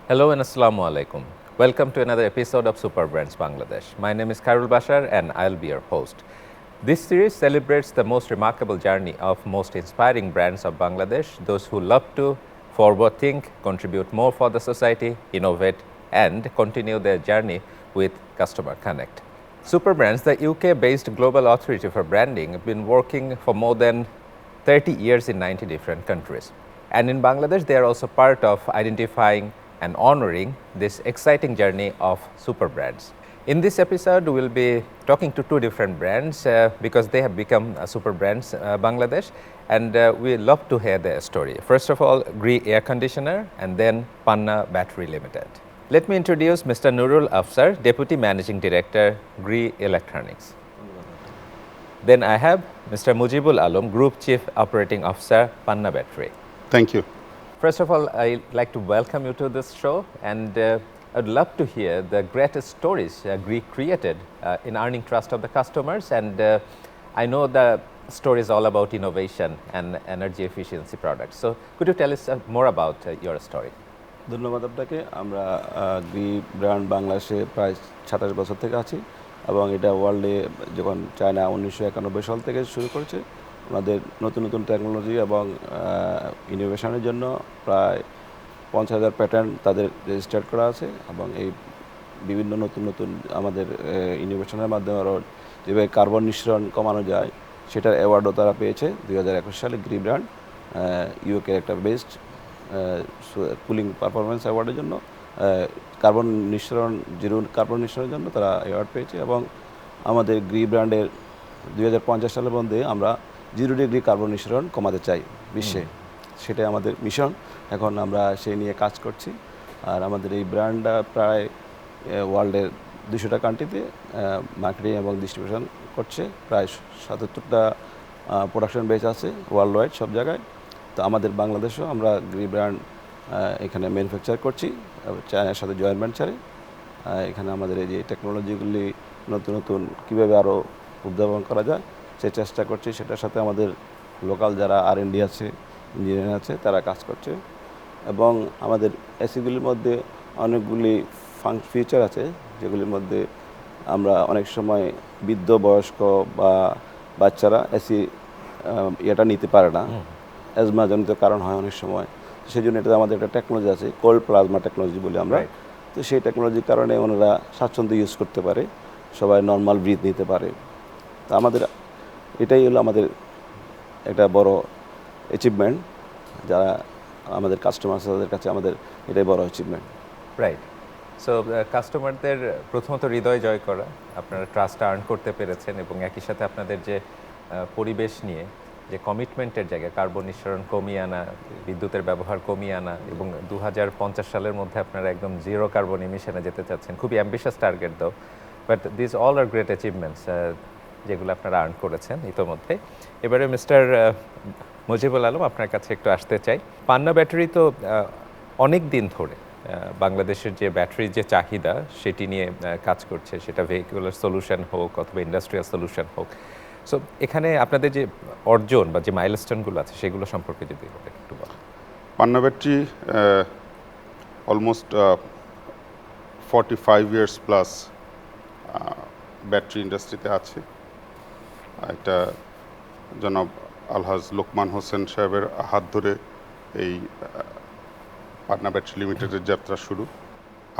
Hello and Assalamu alaikum. Welcome to another episode of Super Brands Bangladesh. My name is Khairul Bashar and I'll be your host. This series celebrates the most remarkable journey of most inspiring brands of Bangladesh, those who love to forward think, contribute more for the society, innovate, and continue their journey with customer connect. Super Brands, the UK-based global authority for branding, have been working for more than 30 years in 90 different countries. And in Bangladesh, they are also part of identifying and honoring this exciting journey of super brands. In this episode, we will be talking to two different brands because they have become super brands Bangladesh, and we love to hear their story. First of all, Gree Air Conditioner, and then Panna Battery Limited. Let me introduce Mr. Nurul Afsar, Deputy Managing Director, Gree Electronics. Then I have Mr. Mujibul Alam, Group Chief Operating Officer, Panna Battery. Thank you. First of all, I'd like to welcome you to this show, and I'd love to hear the greatest stories Gree created in earning trust of the customers. And I know the story is all about innovation and energy efficiency products. So could you tell us more about your story? ধন্যবাদ আপনাকে। আমরা Gree brand বাংলাদেশে প্রায় ২৭ বছর থেকে আছি এবং এটা ওয়ার্ল্ডে যখন চায়না ১৯৯১ সাল থেকে শুরু করেছে। ওনাদের নতুন নতুন টেকনোলজি এবং ইনোভেশনের জন্য প্রায় ৫০,০০০ প্যাটার্ন তাদের রেজিস্টার্ড করা আছে এবং এই বিভিন্ন নতুন নতুন আমাদের ইনোভেশনের মাধ্যমে আরও যেভাবে কার্বন নিঃসরণ কমানো যায় সেটার অ্যাওয়ার্ডও তারা পেয়েছে ২০২১ সালে গ্রি ব্র্যান্ড ইউকে একটা বেস্ট কুলিং পারফরমেন্স অ্যাওয়ার্ডের জন্য কার্বন নিঃসরণ জিরো কার্বন নিঃসরণের জন্য তারা অ্যাওয়ার্ড পেয়েছে এবং আমাদের গ্রি ব্র্যান্ডের ২০৫০ সালের মধ্যে আমরা 0 ডিগ্রি কার্বন নিঃসরণ কমাতে চাই বিশ্বে। সেটাই আমাদের মিশন। এখন আমরা সেই নিয়ে কাজ করছি আর আমাদের এই ব্র্যান্ডটা প্রায় ওয়ার্ল্ডের ২০০টা কান্ট্রিতে মার্কেটিং এবং ডিস্ট্রিবিউশন করছে। প্রায় ৭৭টা প্রোডাকশন বেস আছে ওয়ার্ল্ড ওয়াইড সব জায়গায়। তো আমাদের বাংলাদেশেও আমরা গ্রি ব্র্যান্ড এখানে ম্যানুফ্যাকচার করছি চায়নার সাথে জয়েন্ট ভেঞ্চারে। এখানে আমাদের এই যে টেকনোলজিগুলি নতুন নতুন কীভাবে আরও উদ্ভাবন করা যায় সে চেষ্টা করছি। সেটার সাথে আমাদের লোকাল যারা R&D আছে, ইঞ্জিনিয়ার আছে, তারা কাজ করছে এবং আমাদের এসিগুলির মধ্যে অনেকগুলি ফিচার আছে যেগুলির মধ্যে আমরা অনেক সময় বৃদ্ধ বয়স্ক বা বাচ্চারা এসি এটা নিতে পারে না, অ্যাজমাজনিত কারণ হয় অনেক সময়। সেই জন্য এটাতে আমাদের একটা টেকনোলজি আছে কোল্ড প্লাজমা টেকনোলজি বলি আমরা। তো সেই টেকনোলজির কারণে ওনারা স্বাচ্ছন্দ্য ইউজ করতে পারে, সবাই নর্মাল ব্রিথ নিতে পারে। তো আমাদের এটাই হলো আমাদের একটা বড় অ্যাচিভমেন্ট, যারা আমাদের কাস্টমার তাদের কাছে আমাদের এটাই বড় অ্যাচিভমেন্ট। রাইট। সো কাস্টমারদের প্রথমত হৃদয় জয় করা, আপনারা ট্রাস্ট আর্ন করতে পেরেছেন এবং একই সাথে আপনাদের যে পরিবেশ নিয়ে যে কমিটমেন্টের জায়গায় কার্বন নিঃসরণ কমিয়ে আনা, বিদ্যুতের ব্যবহার কমিয়ে আনা এবং ২০৫০ সালের মধ্যে আপনারা একদম জিরো কার্বন ইমিশনে যেতে চাচ্ছেন। খুবই অ্যাম্বিশাস টার্গেট দাও, but this all are great achievements যেগুলো আপনারা আর্ন করেছেন ইতোমধ্যে। এবারে মিস্টার মুজিবুল আলম, আপনার কাছে একটু আসতে চাই। পান্না ব্যাটারি তো অনেক দিন ধরে বাংলাদেশের যে ব্যাটারির যে চাহিদা সেটি নিয়ে কাজ করছে, সেটা ভেহিকুলার সলিউশন হোক অথবা ইন্ডাস্ট্রিয়াল সলিউশন হোক। সো এখানে আপনাদের যে অর্জন বা যে মাইলস্টোনগুলো আছে সেগুলো সম্পর্কে যদি একটু বলেন। Panna battery almost 45 years plus battery ইন্ডাস্ট্রিতে আছে। এটা জনাব আলহাজ লোকমান হোসেন সাহেবের হাত ধরে এই পান্না ব্যাটারি লিমিটেডের যাত্রা শুরু।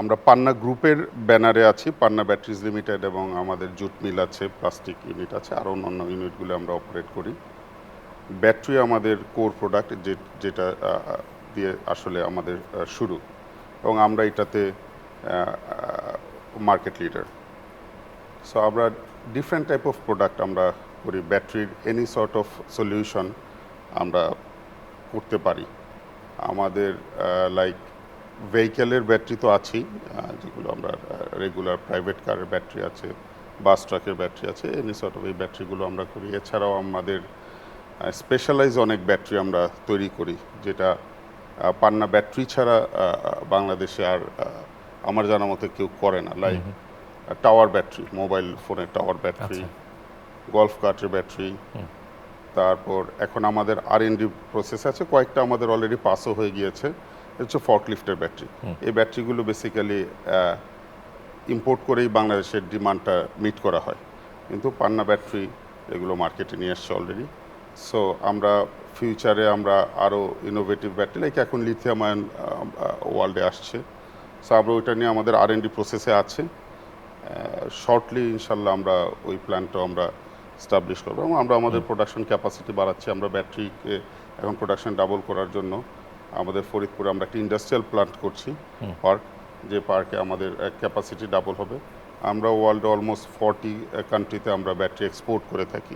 আমরা পান্না গ্রুপের ব্যানারে আছি, পান্না ব্যাটারিজ লিমিটেড, এবং আমাদের জুট মিল আছে, প্লাস্টিক ইউনিট আছে, আরও অন্যান্য ইউনিটগুলো আমরা অপারেট করি। ব্যাটারি আমাদের কোর প্রোডাক্ট, যেটা দিয়ে আসলে আমাদের শুরু, এবং আমরা এটাতে মার্কেট লিডার। সো আমরা ডিফারেন্ট টাইপ অফ প্রোডাক্ট আমরা করি। ব্যাটারির এনি সর্ট অফ সলিউশন আমরা করতে পারি। আমাদের লাইক ভেহিকেলের ব্যাটারি তো আছেই, যেগুলো আমরা রেগুলার প্রাইভেট কারের ব্যাটারি আছে, বাস ট্রাকের ব্যাটারি আছে, এনি সর্ট অফ এই ব্যাটারিগুলো আমরা করি। এছাড়াও আমাদের স্পেশালাইজ অনেক ব্যাটারি আমরা তৈরি করি, যেটা পান্না ব্যাটারি ছাড়া বাংলাদেশে আর আমার জানা মতো কেউ করে না। লাইক টাওয়ার ব্যাটারি, মোবাইল ফোনের টাওয়ার ব্যাটারি, গলফ কার্টের ব্যাটারি, তারপর এখন আমাদের R&D প্রসেস আছে, কয়েকটা আমাদের অলরেডি পাসও হয়ে গিয়েছে। হচ্ছে ফর্কলিফটের ব্যাটারি। এই ব্যাটারিগুলো বেসিক্যালি ইম্পোর্ট করেই বাংলাদেশের ডিমান্ডটা মিট করা হয়, কিন্তু পান্না ব্যাটারি এগুলো মার্কেটে নিয়ে আসছে অলরেডি। সো আমরা ফিউচারে আমরা আরও ইনোভেটিভ ব্যাটারি, লাইক এখন লিথিয়াম আয়ন ওয়ার্ল্ডে আসছে, সো আমরা ওইটা নিয়ে আমাদের R&D প্রসেসে আছে। শর্টলি ইনশাল্লাহ আমরা ওই প্ল্যানটা আমরা স্টাবলিশ করবো এবং আমরা আমাদের প্রোডাকশন ক্যাপাসিটি বাড়াচ্ছি। আমরা ব্যাটারিকে এখন প্রোডাকশন ডাবল করার জন্য আমাদের ফরিদপুরে আমরা একটা ইন্ডাস্ট্রিয়াল প্ল্যান্ট করছি, পার্ক, যে পার্কে আমাদের ক্যাপাসিটি ডাবল হবে। আমরা ওয়ার্ল্ডে অলমোস্ট 40 কান্ট্রিতে আমরা ব্যাটারি এক্সপোর্ট করে থাকি,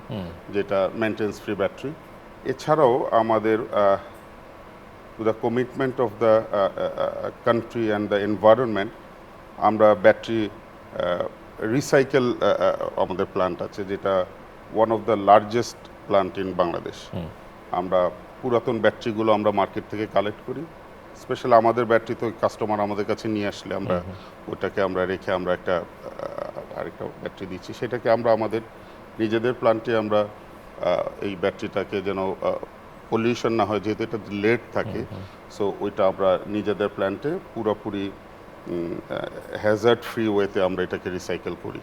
যেটা মেনটেন্স ফ্রি ব্যাটারি। এছাড়াও আমাদের the commitment of the country and the environment, আমরা ব্যাটারি রিসাইকেল আমাদের প্ল্যান্ট আছে, যেটা one of the largest plant in Bangladesh. আমরা পুরাতন ব্যাটারিগুলো আমরা মার্কেট থেকে কালেক্ট করি, স্পেশালি আমাদের ব্যাটারি তো কাস্টমার আমাদের কাছে নিয়ে আসলে আমরা ওটাকে আমরা রেখে আমরা একটা আরেকটা ব্যাটারি দিচ্ছি, সেটাকে আমরা আমাদের নিজেদের প্ল্যান্টে আমরা এই ব্যাটারিটাকে যেন পলিউশন না হয়, যেহেতু এটা লেড থাকে, সো ওইটা আমরা নিজেদের প্ল্যান্টে পুরোপুরি হ্যাজার্ড ফ্রি ওয়েতে আমরা এটাকে রিসাইকেল করি।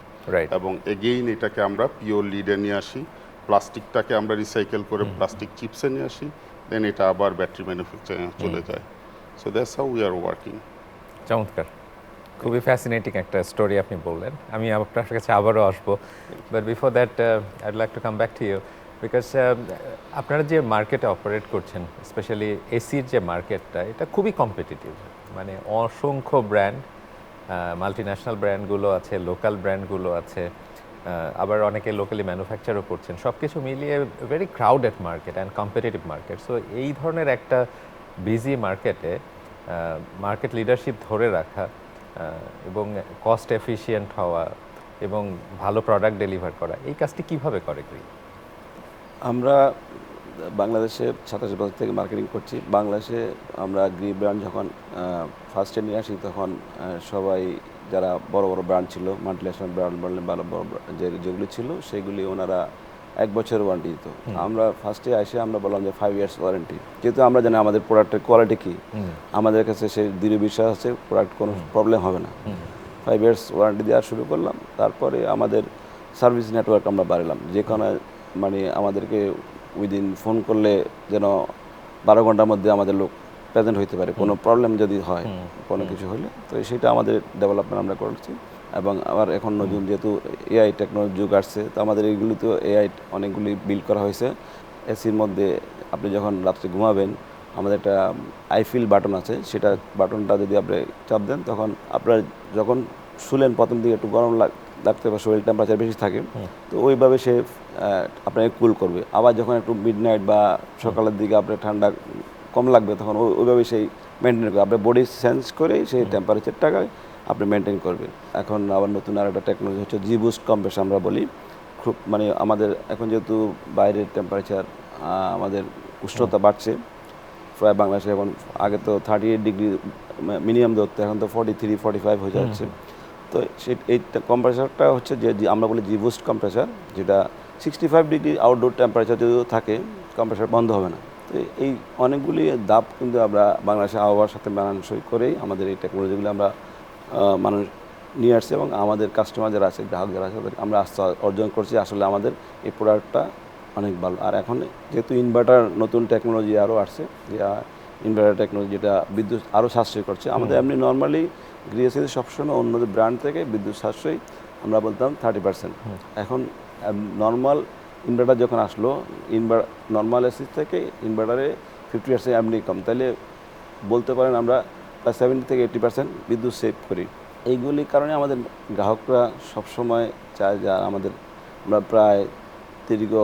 এবং এগেইন এটাকে আমরা পিওর লিডে নিয়ে আসি, প্লাস্টিকটাকে আমরা রিসাইকেল করে প্লাস্টিক চিপসে নিয়ে আসি, দেন এটা আবার ব্যাটারি ম্যানুফ্যাকচারিং চলে যায়। So that's how we are working. চমৎকার, খুবই ফ্যাসিনেটিং একটা স্টোরি আপনি বললেন। আমি আপনার কাছে আবারও আসবো, but before that I'd like to come back to you, because আপনারা যে মার্কেটে অপারেট করছেন, স্পেশালি এসির যে মার্কেটটা, এটা খুবই কম্পিটিটিভ। মানে অসংখ্য ব্র্যান্ড, মাল্টিন্যাশনাল ব্র্যান্ডগুলো আছে, লোকাল ব্র্যান্ডগুলো আছে, আবার অনেকে লোকালি ম্যানুফ্যাকচারও করছেন। সব কিছু মিলিয়ে very crowded market and competitive market. So এই ধরনের একটা বিজি মার্কেটে মার্কেট লিডারশিপ ধরে রাখা এবং কস্ট এফিশিয়েন্ট হওয়া এবং ভালো প্রোডাক্ট ডেলিভার করা, এই কাজটি কিভাবে করে গ্রি? আমরা বাংলাদেশে 27 বছর থেকে মার্কেটিং করছি। বাংলাদেশে আমরা গ্রি ব্র্যান্ড যখন ফার্স্টে নিয়ে আসি, তখন সবাই যারা বড় বড় ব্র্যান্ড ছিল, মাল্টিন্যাশনাল ব্র্যান্ড বললেন, ভালো বড় যেগুলি ছিল, সেগুলি ওনারা 1 বছরের ওয়ারেন্টি দিত। আমরা ফার্স্টে এসে আমরা বললাম যে 5 ইয়ার্স ওয়ারেন্টি, যেহেতু আমরা জানি আমাদের প্রোডাক্টের কোয়ালিটি কী, আমাদের কাছে সেই দৃঢ় বিশ্বাস আছে প্রোডাক্ট কোনো প্রবলেম হবে না। 5 ইয়ার্স ওয়ারেন্টি দেওয়া শুরু করলাম। তারপরে আমাদের সার্ভিস নেটওয়ার্ক আমরা বাড়ালাম, যে কোনো মানে আমাদেরকে উইদিন ফোন করলে যেন 12 ঘন্টার মধ্যে আমাদের লোক প্রেজেন্ট হইতে পারে, কোনো প্রবলেম যদি হয়, কোনো কিছু হলে। তো সেটা আমাদের ডেভেলপমেন্ট আমরা করছি। এবং আবার এখন নতুন যেহেতু এআই টেকনোলজি যুগ আসছে, তো আমাদের এইগুলি তো এআই অনেকগুলি বিল্ড করা হয়েছে। এসির মধ্যে আপনি যখন রাত্রে ঘুমাবেন, আমাদের একটা আইফিল বাটন আছে, সেটা বাটনটা যদি আপনি চাপ দেন, তখন আপনার যখন শুলেন প্রথম দিকে একটু গরম লাগতে পারে, শরীর টেম্পারেচার বেশি থাকে, তো ওইভাবে সে আপনাকে কুল করবে। আবার যখন একটু মিডনাইট বা সকালের দিকে আপনার ঠান্ডা কম লাগবে, তখন ওইভাবে সেই মেনটেন করবে, আপনার বডি সেন্স করেই সেই টেম্পারেচারটাকে আপনি মেনটেন করবেন। এখন আবার নতুন আর একটা টেকনোলজি হচ্ছে জি বুস্ট কম্প্রেসার আমরা বলি। খুব মানে আমাদের এখন যেহেতু বাইরের টেম্পারেচার, আমাদের উষ্ণতা বাড়ছে, প্রায় বাংলাদেশে এখন আগে তো 38 ডিগ্রি মিনিমাম ধরতে, এখন তো 43, 45 হয়ে যাচ্ছে। তো এই কম্প্রেসারটা হচ্ছে যে আমরা বলি জি বুস্ট কম্প্রেসার, যেটা 65 ডিগ্রি আউটডোর টেম্পারেচার যদি থাকে, কম্প্রেসার বন্ধ হবে না। তো এই অনেকগুলি ধাপ কিন্তু আমরা বাংলাদেশের আবহাওয়ার সাথে মানানসই করেই আমাদের এই টেকনোলজিগুলো আমরা মানুষ নিয়ে আসছি, এবং আমাদের কাস্টমার যারা আছে, গ্রাহক যারা আছে, আমরা আস্থা অর্জন করছি। আসলে আমাদের এই প্রোডাক্টটা অনেক ভালো। আর এখন যেহেতু ইনভার্টার নতুন টেকনোলজি আরও আসছে, যে ইনভার্টার টেকনোলজি যেটা বিদ্যুৎ আরও সাশ্রয় করছে। আমাদের এমনি নর্মালি গ্রিএসিতে সবসময় অন্য ব্র্যান্ড থেকে বিদ্যুৎ সাশ্রয় আমরা বলতাম 30%। এখন নর্মাল ইনভার্টার যখন আসলো, নর্মাল এসি থেকে ইনভার্টারে 50% এমনি কম, তাহলে বলতে পারেন আমরা প্রায় 70 থেকে 80% বিদ্যুৎ সেভ করি। এইগুলির কারণে আমাদের গ্রাহকরা সবসময় চায়, যা আমাদের আমরা প্রায় দীর্ঘ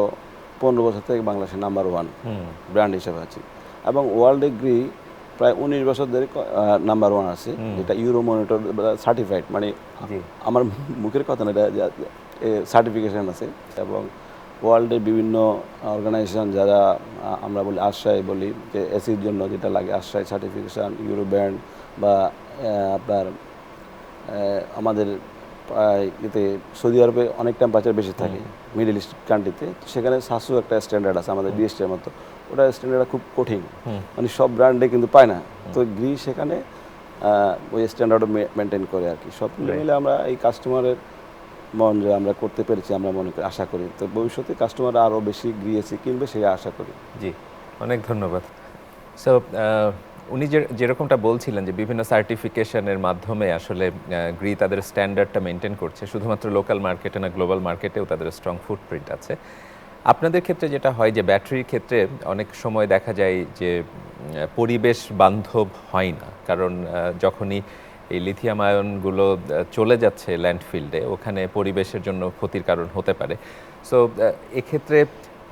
15 বছর থেকে বাংলাদেশের নাম্বার 1 ব্র্যান্ড হিসেবে আছি, এবং ওয়ার্ল্ডে গ্রি প্রায় 19 বছর ধরে নাম্বার 1 আছে, যেটা ইউরো মনিটর সার্টিফাইড। মানে আমার মুখের কথা না, এটা সার্টিফিকেশান আছে। এবং ওয়ার্ল্ডের বিভিন্ন অর্গানাইজেশন যারা আমরা বলি আশ্রয় বলি, যে এসির জন্য যেটা লাগে আশ্রয় সার্টিফিকেশান, ইউরো ব্র্যান্ড বা আপনার আমাদের এতে সৌদি আরবে অনেক টেম্পারেচার বেশি থাকে, মিডল ইস্ট কান্ট্রিতে, সেখানে সাসু একটা স্ট্যান্ডার্ড আছে আমাদের ডিএসটির মতো, ওটা স্ট্যান্ডার্ডটা খুব কঠিন, মানে সব ব্র্যান্ডে কিন্তু পায় না। তো গ্রি সেখানে ওই স্ট্যান্ডার্ডও মেনটেন করে আর কি। সব মিলে আমরা এই কাস্টমারের মন যে আমরা করতে পেরেছি, আমরা মনে করি, আশা করি। তো ভবিষ্যতে কাস্টমাররা আরও বেশি গ্রি এসি কিনবে, সেই আশা করি। জি, অনেক ধন্যবাদ। সো উনি যেরকমটা বলছিলেন যে বিভিন্ন সার্টিফিকেশনের মাধ্যমে আসলে গ্রি তাদের স্ট্যান্ডার্ডটা মেনটেন করছে, শুধুমাত্র লোকাল মার্কেটে না, গ্লোবাল মার্কেটেও তাদের স্ট্রং ফুটপ্রিন্ট আছে। আপনাদের ক্ষেত্রে যেটা হয় যে ব্যাটারির ক্ষেত্রে অনেক সময় দেখা যায় যে পরিবেশ বান্ধব হয় না, কারণ যখনই এই লিথিয়াম আয়নগুলো চলে যাচ্ছে ল্যান্ডফিল্ডে, ওখানে পরিবেশের জন্য ক্ষতির কারণ হতে পারে। সো এক্ষেত্রে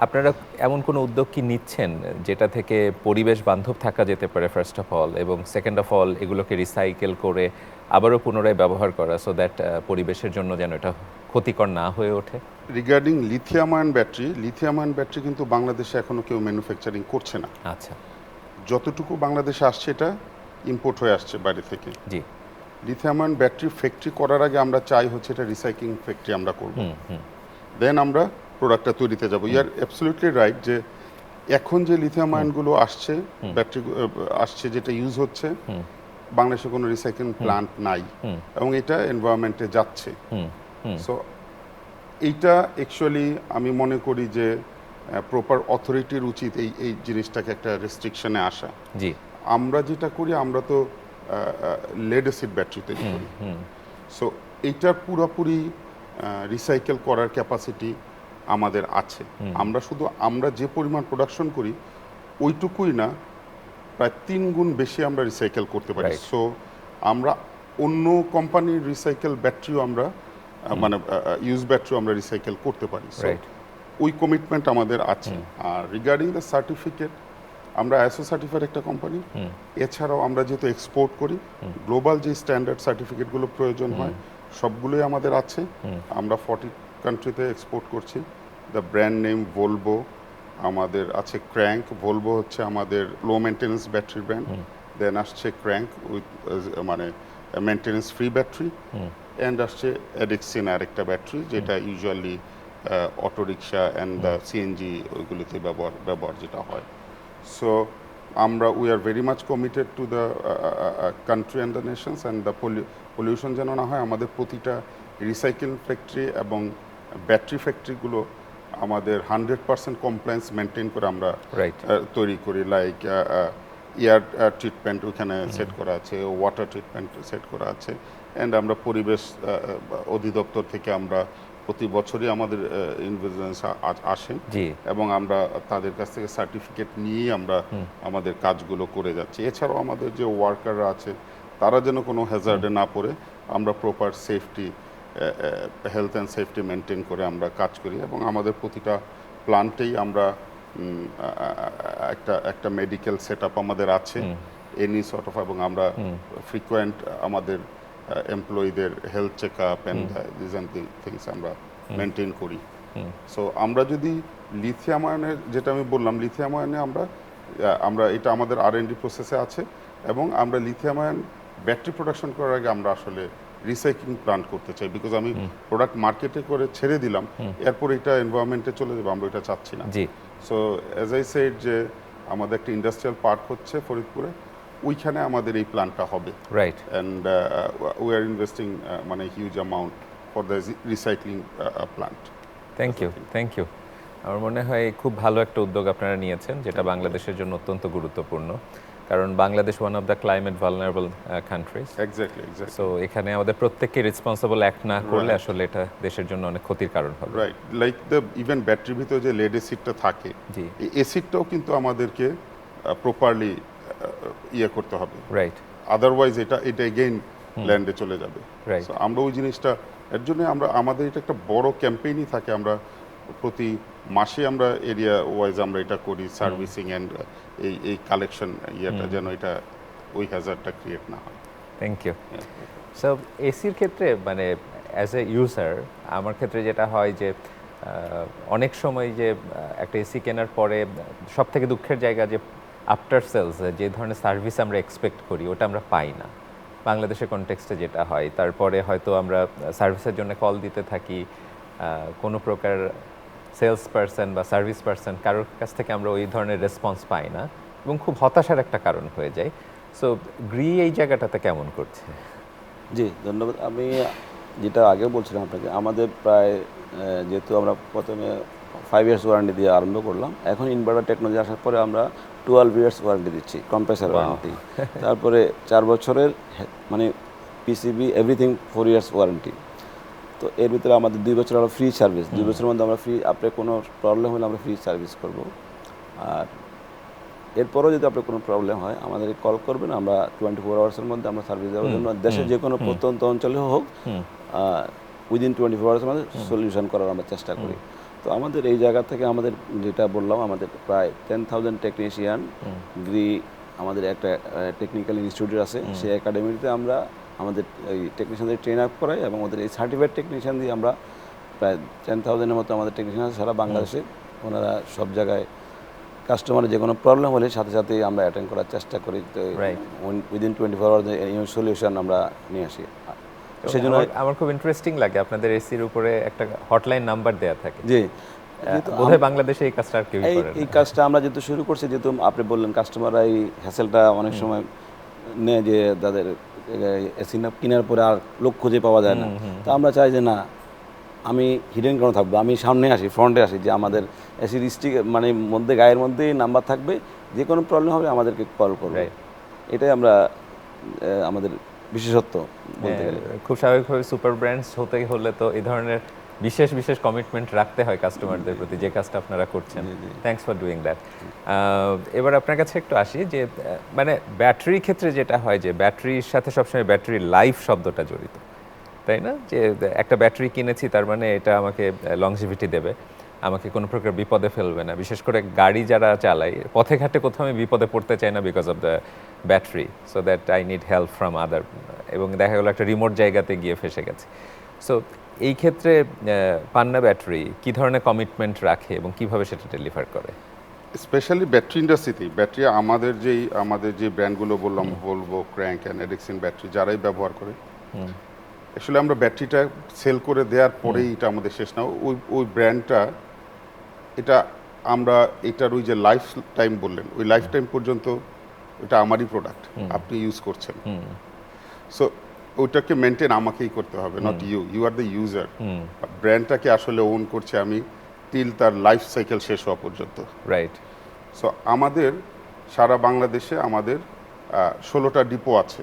আপনারা এমন কোনো উদ্যোগ কি নিচ্ছেন যেটা থেকে পরিবেশ বান্ধব থাকা যেতে পারে ফার্স্ট অফ অল, এবং সেকেন্ড অফ অল এগুলোকে রিসাইকেল করে আবারও পুনরায় ব্যবহার করা, সো দ্যাট পরিবেশের জন্য যেন এটা ক্ষতিকর না হয়ে ওঠে? রিগার্ডিং লিথিয়াম আয়ন ব্যাটারি কিন্তু বাংলাদেশে এখনো কেউ ম্যানুফ্যাকচারিং করছে না। আচ্ছা, যতটুকু বাংলাদেশে আসছে এটা ইম্পোর্ট হয়ে আসছে বাইরে থেকে। জি, লিথিয়াম আয়ন ব্যাটারি ফ্যাক্টরি করার আগে আমরা চাই হচ্ছে এটা রিসাইক্লিং ফ্যাক্টরি আমরা করব, দেন আমরা প্রোডাক্টটা তৈরিতে যাব। ইয়ার অ্যাবসলিউটলি রাইট যে এখন যে লিথিয়াম আয়নগুলো আসছে, ব্যাটারি আসছে, যেটা ইউজ হচ্ছে, বাংলাদেশে কোনো রিসাইক্লিং প্ল্যান্ট নাই এবং এটা এনভায়রনমেন্টে যাচ্ছে। সো এইটা অ্যাকচুয়ালি আমি মনে করি যে প্রপার অথরিটির উচিত এই জিনিসটাকে একটা রেস্ট্রিকশনে আসা। জি, আমরা যেটা করি, আমরা তো লেড অ্যাসিড ব্যাটারি তৈরি করি। সো এইটার পুরোপুরি রিসাইকেল করার ক্যাপাসিটি আমাদের আছে। আমরা যে পরিমাণ প্রোডাকশন করি ওইটুকুই না, প্রায় 3 গুণ বেশি আমরা রিসাইকেল করতে পারি। সো আমরা অন্য কোম্পানির রিসাইকেল ব্যাটারিও আমরা মানে ইউজ ব্যাটারিও আমরা রিসাইকেল করতে পারি। সো ওই কমিটমেন্ট আমাদের আছে। আর রিগার্ডিং দ্য সার্টিফিকেট, আমরা আইএসও সার্টিফাইড একটা কোম্পানি, এছাড়াও আমরা যেহেতু এক্সপোর্ট করি, গ্লোবাল যে স্ট্যান্ডার্ড সার্টিফিকেটগুলো প্রয়োজন হয় সবগুলোই আমাদের আছে। আমরা 40 কান্ট্রিতে এক্সপোর্ট করছি। দ্য ব্র্যান্ড নেম ভলভো, আমাদের আছে ক্র্যাঙ্ক। ভলভো হচ্ছে আমাদের low maintenance battery brand. Then আসছে ক্র্যাঙ্ক উইথ মানে মেনটেন্যান্স ফ্রি ব্যাটারি, অ্যান্ড আসছে এডিক্সিন আর একটা ব্যাটারি, যেটা usually auto rickshaw and the CNG ওইগুলিতে ব্যবহার যেটা হয়। So we are very much committed to the country and the nations, and the pollution যেন না হয়। আমাদের প্রতিটা রিসাইকেল ফ্যাক্টরি এবং ব্যাটারি ফ্যাক্টরিগুলো আমাদের 100% কমপ্লায়েন্স মেনটেন করে আমরা তৈরি করি। লাইক এয়ার ট্রিটমেন্ট ওইখানে সেট করা আছে, ওয়াটার ট্রিটমেন্ট সেট করা আছে, অ্যান্ড আমরা পরিবেশ অধিদপ্তর থেকে আমরা প্রতি বছরই আমাদের ইনভিজিলেন্স আসেন এবং আমরা তাদের কাছ থেকে সার্টিফিকেট নিয়েই আমরা আমাদের কাজগুলো করে যাচ্ছি। এছাড়াও আমাদের যে ওয়ার্কাররা আছে তারা যেন কোনো হ্যাজার্ডে না পড়ে, আমরা proper safety, health and safety maintain করে আমরা কাজ করি। এবং আমাদের প্রতিটা প্ল্যান্টেই আমরা একটা মেডিকেল সেট আপ আমাদের আছে এনি সর্ট অফ, এবং আমরা ফ্রিকোয়েন্ট আমাদের এমপ্লয়ীদের health check up and this and things আমরা মেনটেন করি। সো আমরা যদি লিথিয়াম আয়নের, যেটা আমি বললাম, লিথিয়াম আয়নে আমরা এটা আমাদের R&D প্রসেসে আছে, এবং আমরা লিথিয়াম আয়ন ব্যাটারি প্রোডাকশন করার আগে আমরা আসলে রিসাইক্লিং প্ল্যান্ট করতে চাই। বিকজ আমি প্রোডাক্ট মার্কেটে করে ছেড়ে দিলাম, এরপর এটা এনভায়রনমেন্টে চলে যাবে, আমরা এটা চাচ্ছি না। সো অ্যাজ আই সেড যে আমাদের একটা ইন্ডাস্ট্রিয়াল পার্ক হচ্ছে ফরিদপুরে, ওইখানে আমাদের এই প্ল্যানটা হবে, right, and we are investing মানে huge amount for the recycling plant. Thank you. আমার মনে হয় খুব ভালো একটা উদ্যোগ আপনারা নিয়েছেন, যেটা বাংলাদেশের জন্য অত্যন্ত গুরুত্বপূর্ণ, কারণ Bangladesh one of the climate vulnerable countries. Exactly. So এখানে আমাদের প্রত্যেককে রেসপন্সিবল অ্যাক্ট না করলে আসলে এটা দেশের জন্য অনেক ক্ষতির কারণ হবে। রাইট, লাইক দ্য ইভেন ব্যাটারির ভিতরে যে লেড অ্যাসিডটা থাকে, এই অ্যাসিডটাও কিন্তু আমাদেরকে প্রপারলি ইয়ে করতে হবে, রাইট, আদারওয়াইজ এটা এগেইন ল্যান্ডে চলে যাবে। সো আমরা ওই জিনিসটা, এর জন্য আমাদের এটা একটা বড় ক্যাম্পেইনই থাকে। আমরা প্রতি মাসে আমরা এরিয়া ওয়াইজ আমরা এটা করি, সার্ভিসিং অ্যান্ড এই কালেকশন ইয়েটা, যেন এটা ওই হ্যাজার্ডটা ক্রিয়েট না হয়। Thank you. সো এসির ক্ষেত্রে মানে অ্যাজ এ ইউজার আমার ক্ষেত্রে যেটা হয় যে অনেক সময় যে একটা এসি কেনার পরে সব থেকে দুঃখের জায়গা যে আফটার সেলস যে ধরনের সার্ভিস আমরা এক্সপেক্ট করি ওটা আমরা পাই না। বাংলাদেশের কনটেক্সটে যেটা হয়, তারপরে হয়তো আমরা সার্ভিসের জন্য কল দিতে থাকি, কোনো প্রকার সেলস পারসন বা সার্ভিস পারসন কারোর কাছ থেকে আমরা ওই ধরনের রেসপন্স পাই না এবং খুব হতাশার একটা কারণ হয়ে যায়। সো গ্রি এই জায়গাটাতে কেমন করছে? জি, ধন্যবাদ। আমি যেটা আগেও বলছিলাম আপনাকে, আমাদের প্রায় যেহেতু আমরা প্রথমে 5 ইয়ার্স ওয়ারেন্টি দিয়ে আরম্ভ করলাম, এখন ইনভার্টার টেকনোলজি আসার পরে আমরা 12 ইয়ার্স ওয়ারেন্টি দিচ্ছি, কম্প্রেসার ওয়ারেন্টি। তারপরে 4 বছরের মানে পিসিবি এভরিথিং 4 ইয়ার্স ওয়ারেন্টি। তো এর ভিতরে আমাদের 2 বছর হলো ফ্রি সার্ভিস, 2 বছরের মধ্যে আমরা ফ্রি, আপনার কোনো প্রবলেম হলে আমরা ফ্রি সার্ভিস করব। আর এরপরও যদি আপনার কোনো প্রবলেম হয় আমাদের কল করবেন, আমরা 24 আওয়ার্সের মধ্যে আমরা সার্ভিস দেওয়ার জন্য দেশের যে কোনো প্রত্যন্ত অঞ্চলে হোক উইদিন 24 আওয়ার্সের মধ্যে সলিউশন করার আমরা চেষ্টা করি। তো আমাদের এই জায়গা থেকে আমাদের যেটা বললাম, আমাদের প্রায় 10,000 টেকনিশিয়ান গ্রি, আমাদের একটা টেকনিক্যাল ইনস্টিটিউট আছে, সেই একাডেমিতে আমরা আমাদের এই টেকনিশিয়ানদের ট্রেন আপ করাই এবং আমাদের এই সার্টিফাইড টেকনিশিয়ান দিয়ে আমরা প্রায় 10,000-এর মতো আমাদের টেকনিশিয়ান আছে সারা বাংলাদেশে। ওনারা সব জায়গায় কাস্টমারের যে কোনো প্রবলেম হলে সাথে সাথেই আমরা অ্যাটেন্ড করার চেষ্টা করি। তো উইদিন 24 আওয়ার সলিউশন আমরা নিয়ে আসি। সেজন্য আমার খুব ইন্টারেস্টিং লাগে আপনাদের এসির উপরে একটা হটলাইন নাম্বার দেওয়া থাকে। জি, বোধহয় বাংলাদেশে এই কাজটা আর কেউ করে না। এই কাজটা আমরা যেহেতু শুরু করছি, যেহেতু আপনি বললেন কাস্টমাররা এই হ্যাসেলটা অনেক সময় নেয় যে তাদের এসি না কেনার পরে আর লোক খুঁজে পাওয়া যায় না। তো আমরা চাই যে না, আমি হিডেন কেন থাকবো, আমি সামনে আসি, ফ্রন্টে আসি, যে আমাদের এসির স্টিক মানে মধ্যে গায়ের মধ্যেই নাম্বার থাকবে, যে কোনো প্রবলেম হবে আমাদেরকে কল করবে। এটাই আমরা আমাদের বিশেষত্ব বলতে গেলে। খুব স্বাভাবিকভাবে সুপার ব্র্যান্ডস হতে হলে তো এই ধরনের বিশেষ বিশেষ কমিটমেন্ট রাখতে হয় কাস্টমারদের প্রতি, যে কাজটা আপনারা করছেন। Thanks for doing that. এবার আপনার কাছে একটু আসি যে মানে ব্যাটারির ক্ষেত্রে যেটা হয় যে ব্যাটারির সাথে সবসময় ব্যাটারির লাইফ শব্দটা জড়িত, তাই না? যে একটা ব্যাটারি কিনেছি তার মানে এটা আমাকে লংজিভিটি দেবে, আমাকে কোনো প্রকার বিপদে ফেলবে না। বিশেষ করে গাড়ি যারা চালায়, পথে ঘাটে কোথাও আমি বিপদে পড়তে চাই না because of the battery, so that I need help from other. এবং দেখা গেলো একটা রিমোট জায়গাতে গিয়ে ফেসে গেছে। সো এই ক্ষেত্রে পান্না ব্যাটারি কী ধরনের কমিটমেন্ট রাখে এবং কিভাবে সেটা ডেলিভার করে? স্পেশালি ব্যাটারি ইন্ডাস্ট্রিতে ব্যাটারি আমাদের যে ব্র্যান্ডগুলো বললাম, ভলভো, ক্র্যাঙ্ক অ্যান্ড এডিকসন ব্যাটারি যারাই ব্যবহার করে, আসলে আমরা ব্যাটারিটা সেল করে দেওয়ার পরেই এটা আমাদের শেষ না। ওই ব্র্যান্ডটা এটা আমরা এটার ওই যে লাইফ টাইম বললেন, ওই লাইফ টাইম পর্যন্ত এটা আমারই প্রোডাক্ট, আপনি ইউজ করছেন। সো ওইটাকে মেনটেন আমাকেই করতে হবে, not you are the user. ব্র্যান্ডটাকে আসলে ওন করছে আমি টিল তার লাইফ সাইকেল শেষ হওয়া পর্যন্ত। রাইট। সো আমাদের সারা বাংলাদেশে আমাদের 16টা ডিপো আছে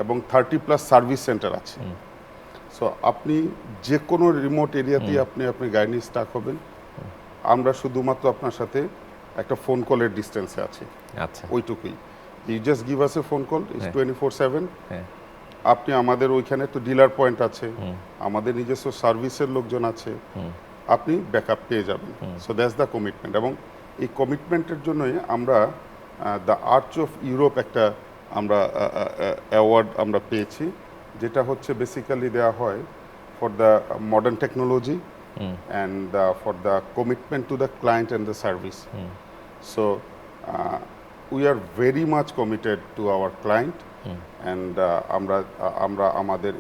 এবং 30+ সার্ভিস সেন্টার আছে। সো আপনি যে কোনো রিমোট এরিয়াতেই আপনি গাড়ি নিয়ে স্টাক হবেন, আমরা শুধুমাত্র আপনার সাথে একটা ফোন কলের ডিস্টেন্সে আছি। আচ্ছা, ওইটুকুই। You just give us a phone call, is 24/7। আপনি আমাদের ওইখানে তো ডিলার পয়েন্ট আছে, আমাদের নিজস্ব সার্ভিসের লোকজন আছে, আপনি ব্যাকআপ পেয়ে যাবেন। So that's the commitment. এবং এই কমিটমেন্টের জন্যই আমরা দ্য আর্চ অফ ইউরোপ একটা আমরা অ্যাওয়ার্ড আমরা পেয়েছি, যেটা হচ্ছে বেসিক্যালি দেওয়া হয় for the modern technology and for the commitment to the client and the service. So we are very much committed to our client and আমরা আমাদের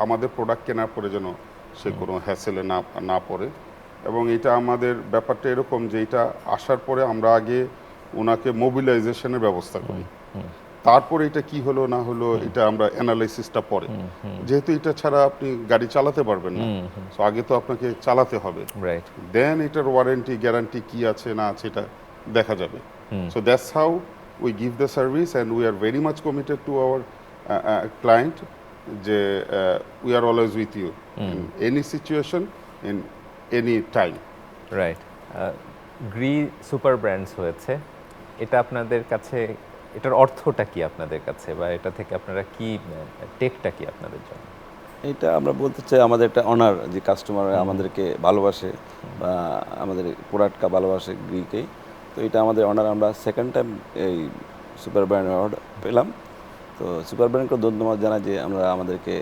আমাদের প্রোডাক্ট কেনার পরে যেন সে কোনো হ্যাসেলে না পড়ে। এবং এটা আমাদের ব্যাপারটা এরকম যে এটা আসার পরে আমরা আগে ওনাকে মোবিলাইজেশনের ব্যবস্থা করি, তারপরে এটা কি হলো না হলো এটা আমরা অ্যানালাইসিসটা পরে, যেহেতু এটা ছাড়া আপনি গাড়ি চালাতে পারবেন না। সো আগে তো আপনাকে চালাতে হবে, দেন এটার ওয়ারেন্টি গ্যারান্টি কি আছে না আছে এটা দেখা যাবে। So that's how we give the service and we are very much committed to our client যে we are always with you in any situation in any time. Right. Gree super brands হয়েছে, এটা আপনাদের কাছে এটার অর্থটা কি আপনাদের কাছে, বা এটা থেকে আপনারা কি টেকটা কি আপনাদের জন্য? এটা আমরা বলতে চাই আমাদের একটা অনার, যে কাস্টমার আমাদেরকে ভালোবাসে বা আমাদের প্রোডাক্টটা ভালোবাসে গ্রিকে। তো এটা আমাদের অনার, আমরা সেকেন্ড টাইম এই সুপার ব্র্যান্ড অ্যাওয়ার্ড পেলাম। তো সুপার ব্র্যান্ডকে ধন্যবাদ জানাই যে আমরা আমাদেরকে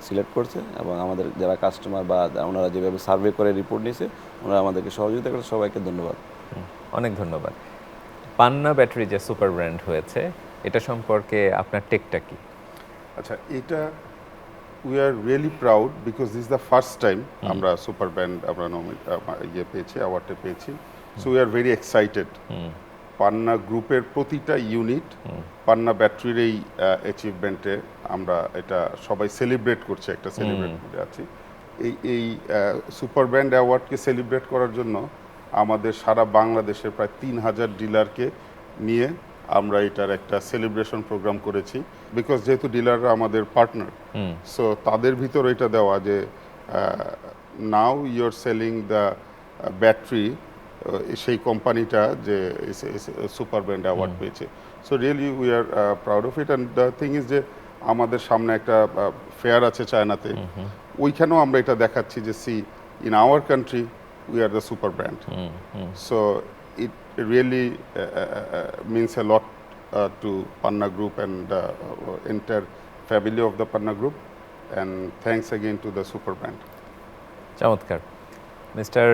সিলেক্ট করছে এবং আমাদের যারা কাস্টমার বা ওনারা যেভাবে সার্ভে করে রিপোর্ট নিয়েছে ওনারা আমাদেরকে সহযোগিতা করেছে, সবাইকে ধন্যবাদ। অনেক ধন্যবাদ। পান্না ব্যাটারি যে সুপার ব্র্যান্ড হয়েছে এটা সম্পর্কে আপনার টেকটা কি? আচ্ছা, এটা we are really proud because this the first time আমরা সুপার ব্র্যান্ড আমরা পেয়েছি, অ্যাওয়ার্ডটা পেয়েছি। So we are very excited. Panna গ্রুপের প্রতিটা ইউনিট পান্না ব্যাটারির এই অ্যাচিভমেন্টে আমরা এটা সবাই সেলিব্রেট করছে, একটা সেলিব্রেট করে আছি। এই সুপার ব্র্যান্ড অ্যাওয়ার্ডকে সেলিব্রেট করার জন্য আমাদের সারা বাংলাদেশের প্রায় 3000 ডিলারকে নিয়ে আমরা এটার একটা সেলিব্রেশন প্রোগ্রাম করেছি। বিকজ যেহেতু ডিলাররা আমাদের পার্টনার, সো তাদের ভিতর এটা দেওয়া যে নাও ইউর সেলিং দ্য ব্যাটারি, সেই কোম্পানিটা যে সুপার ব্র্যান্ড অ্যাওয়ার্ড পেয়েছে। So really we are proud of it. And the thing is যে আমাদের সামনে একটা ফেয়ার আছে চায়নাতে, ওইখানেও আমরা এটা দেখাচ্ছি যে see in our country we are the super brand. So it really means a lot to Panna Group and the entire family of the Panna Group, and thanks again to the super brand. চমৎকার। Mister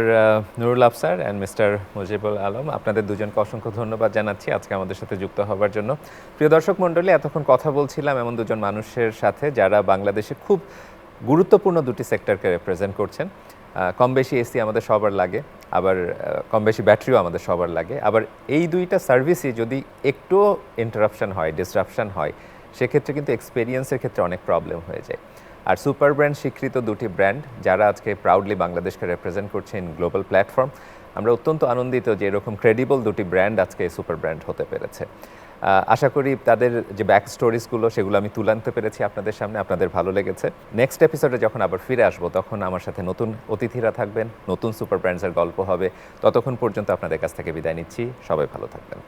Nurul Afsar and mister Mujibul Alam, আপনাদের দুজনকে অসংখ্য ধন্যবাদ জানাচ্ছি আজকে আমাদের সাথে যুক্ত হওয়ার জন্য। প্রিয় দর্শক মণ্ডলী, এতক্ষণ কথা বলছিলাম এমন দুজন মানুষের সাথে যারা বাংলাদেশে খুব গুরুত্বপূর্ণ দুটি সেক্টরকে রিপ্রেজেন্ট করছেন। কম বেশি এসি আমাদের সবার লাগে, আবার কম বেশি ব্যাটারিও আমাদের সবার লাগে। আবার এই দুইটা সার্ভিসই যদি একটুও ইন্টারাপশন হয়, ডিসরাপশন হয়, সেক্ষেত্রে কিন্তু এক্সপেরিয়েন্সের ক্ষেত্রে অনেক প্রবলেম হয়ে যায়। আর সুপার ব্র্যান্ড স্বীকৃত দুটি ব্র্যান্ড যারা আজকে প্রাউডলি বাংলাদেশকে রিপ্রেজেন্ট করছে ইন গ্লোবাল প্ল্যাটফর্ম, আমরা অত্যন্ত আনন্দিত যে এরকম ক্রেডিবল দুটি ব্র্যান্ড আজকে সুপার ব্র্যান্ড হতে পেরেছে। আশা করি তাদের যে ব্যাক স্টোরিজগুলো সেগুলো আমি তুলে আনতে পেরেছি আপনাদের সামনে, আপনাদের ভালো লেগেছে। নেক্সট এপিসোডে যখন আবার ফিরে আসবো তখন আমার সাথে নতুন অতিথিরা থাকবেন, নতুন সুপার ব্র্যান্ডসের গল্প হবে। ততক্ষণ পর্যন্ত আপনাদের কাছ থেকে বিদায় নিচ্ছি, সবাই ভালো থাকবেন।